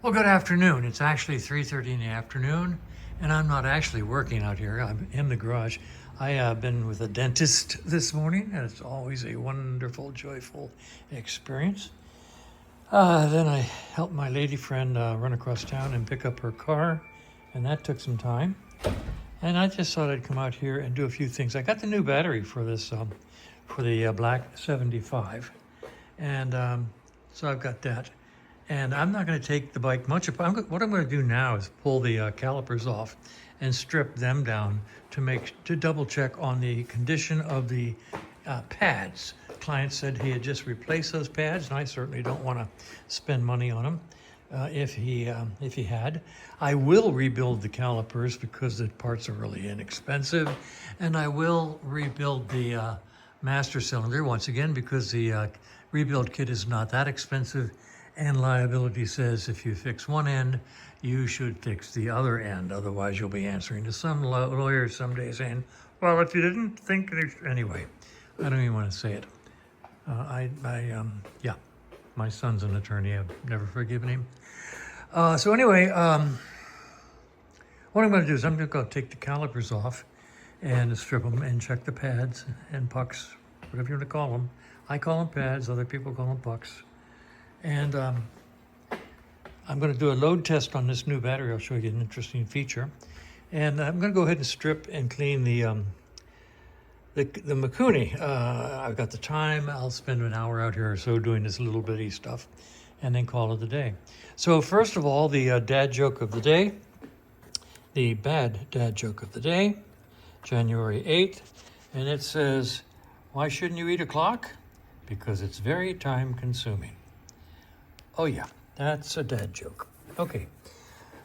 Well, good afternoon. It's actually 3:30 in the afternoon, and I'm not actually working out here. I'm in the garage. I have been with a dentist this morning, and it's always a wonderful, joyful experience. Then I helped my lady friend run across town and pick up her car, and that took some time. And I just thought I'd come out here and do a few things. I got the new battery for this, for the black 75, and so I've got that. And I'm not going to take the bike much apart. What I'm going to do now is pull the calipers off and strip them down to double check on the condition of the pads. Client said he had just replaced those pads, and I certainly don't want to spend money on them. If he had, I will rebuild the calipers because the parts are really inexpensive, and I will rebuild the master cylinder once again because the rebuild kit is not that expensive. And liability says if you fix one end, you should fix the other end. Otherwise, you'll be answering to some lawyer someday saying, well, if you didn't think, anyway, I don't even want to say it. Yeah, my son's an attorney. I've never forgiven him. So anyway, what I'm going to do is I'm going to go take the calipers off and strip them and check the pads and pucks, whatever you want to call them. I call them pads, other people call them pucks. And I'm going to do a load test on this new battery. I'll show you an interesting feature. And I'm going to go ahead and strip and clean the Mikuni. I've got the time. I'll spend an hour out here or so doing this little bitty stuff and then call it a day. So first of all, the dad joke of the day, the bad dad joke of the day, January 8th. And it says, why shouldn't you eat a clock? Because it's very time consuming. Oh yeah, that's a dad joke. Okay,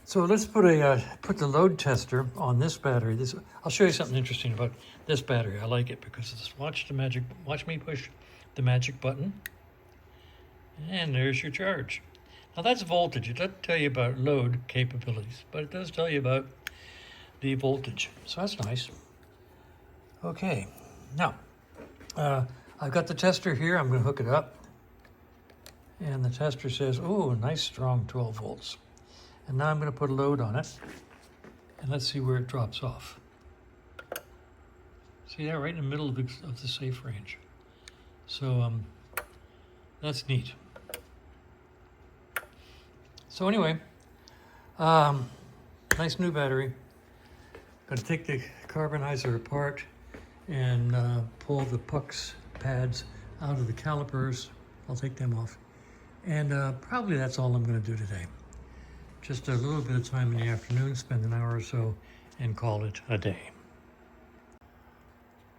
so let's put the load tester on this battery. I'll show you something interesting about this battery. I like it because it's watch me push the magic button, and there's your charge. Now that's voltage. It doesn't tell you about load capabilities, but it does tell you about the voltage. So that's nice. Okay, now I've got the tester here. I'm going to hook it up. And the tester says, oh, nice strong 12 volts. And now I'm going to put a load on it. And let's see where it drops off. See that right in the middle of the safe range. So that's neat. So anyway, nice new battery. Going to take the carbonizer apart and pull the pucks pads out of the calipers. I'll take them off. And probably that's all I'm going to do today. Just a little bit of time in the afternoon, spend an hour or so, and call it a day.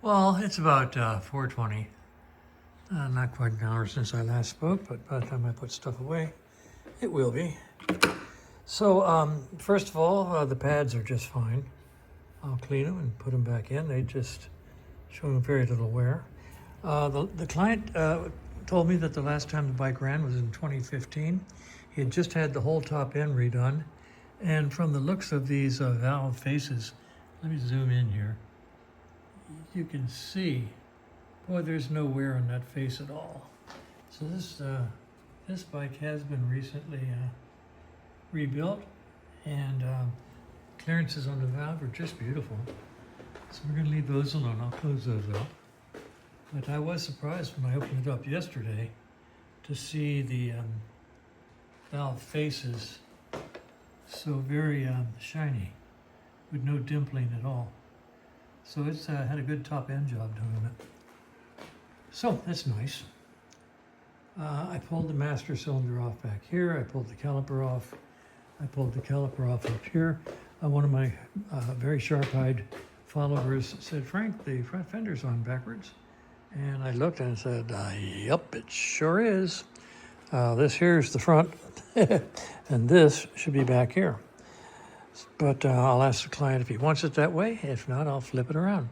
Well, it's about 4:20. Not quite an hour since I last spoke, but by the time I put stuff away, it will be. So first of all, the pads are just fine. I'll clean them and put them back in. They just show very little wear. The client told me that the last time the bike ran was in 2015. He had just had the whole top end redone. And from the looks of these valve faces, let me zoom in here. You can see, boy, there's no wear on that face at all. So this bike has been recently rebuilt, and clearances on the valve are just beautiful. So we're going to leave those alone. I'll close those up. But I was surprised when I opened it up yesterday to see the valve faces so very shiny with no dimpling at all. So it's had a good top end job doing it. So that's nice. I pulled the master cylinder off back here. I pulled the caliper off. I pulled the caliper off up here. One of my very sharp-eyed followers said, Frank, the front fender's on backwards. And I looked and said, yep, it sure is. This here is the front, and this should be back here. But I'll ask the client if he wants it that way. If not, I'll flip it around.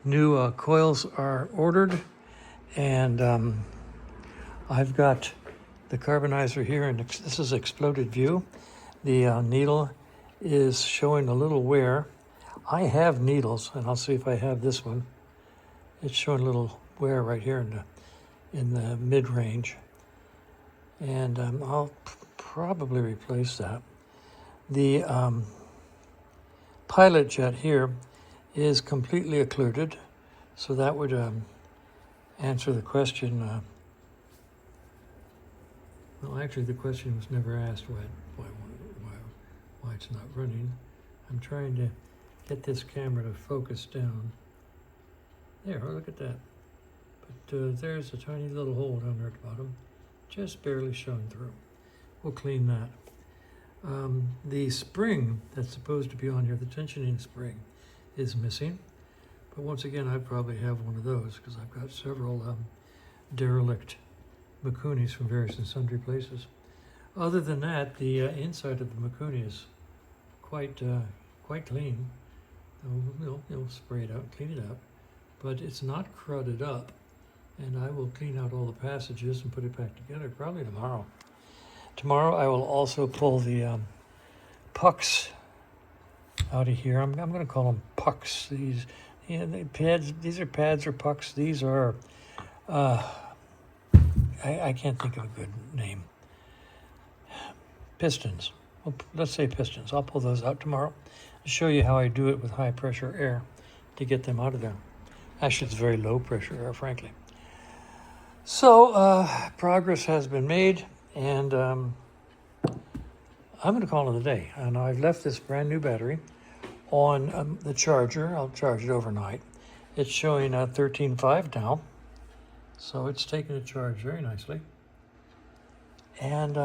New coils are ordered, and I've got the carbonizer here, and this is exploded view. The needle is showing a little wear. I have needles, and I'll see if I have this one. It's showing a little wear right here in the mid-range. And I'll probably replace that. The pilot jet here is completely occluded, so that would answer the question. Well, actually, the question was never asked why it's not running. I'm trying to get this camera to focus down. There, oh, look at that. But there's a tiny little hole down there at the bottom, just barely showing through. We'll clean that. The spring that's supposed to be on here, the tensioning spring, is missing. But once again, I probably have one of those because I've got several derelict Mikunis from various and sundry places. Other than that, the inside of the Mikuni is quite clean. You'll spray it out, clean it up, but it's not crudded up. And I will clean out all the passages and put it back together probably tomorrow. Tomorrow I will also pull the pucks out of here. I'm going to call them pucks. These pads. These are pads or pucks. These are I can't think of a good name. Pistons. Well, let's say pistons. I'll pull those out tomorrow and show you how I do it with high pressure air to get them out of there. Actually, it's very low pressure air, frankly. So progress has been made, and I'm going to call it a day. And I've left this brand new battery on the charger. I'll charge it overnight. It's showing 13.5 now, so it's taking a charge very nicely. And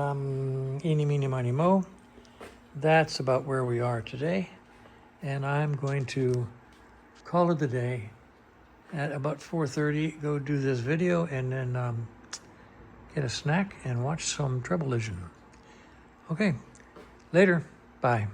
eeny, meeny, miny, mo. That's about where we are today. And I'm going to call it a day. At about 4:30, go do this video and then get a snack and watch some Treblevision. Okay, later. Bye.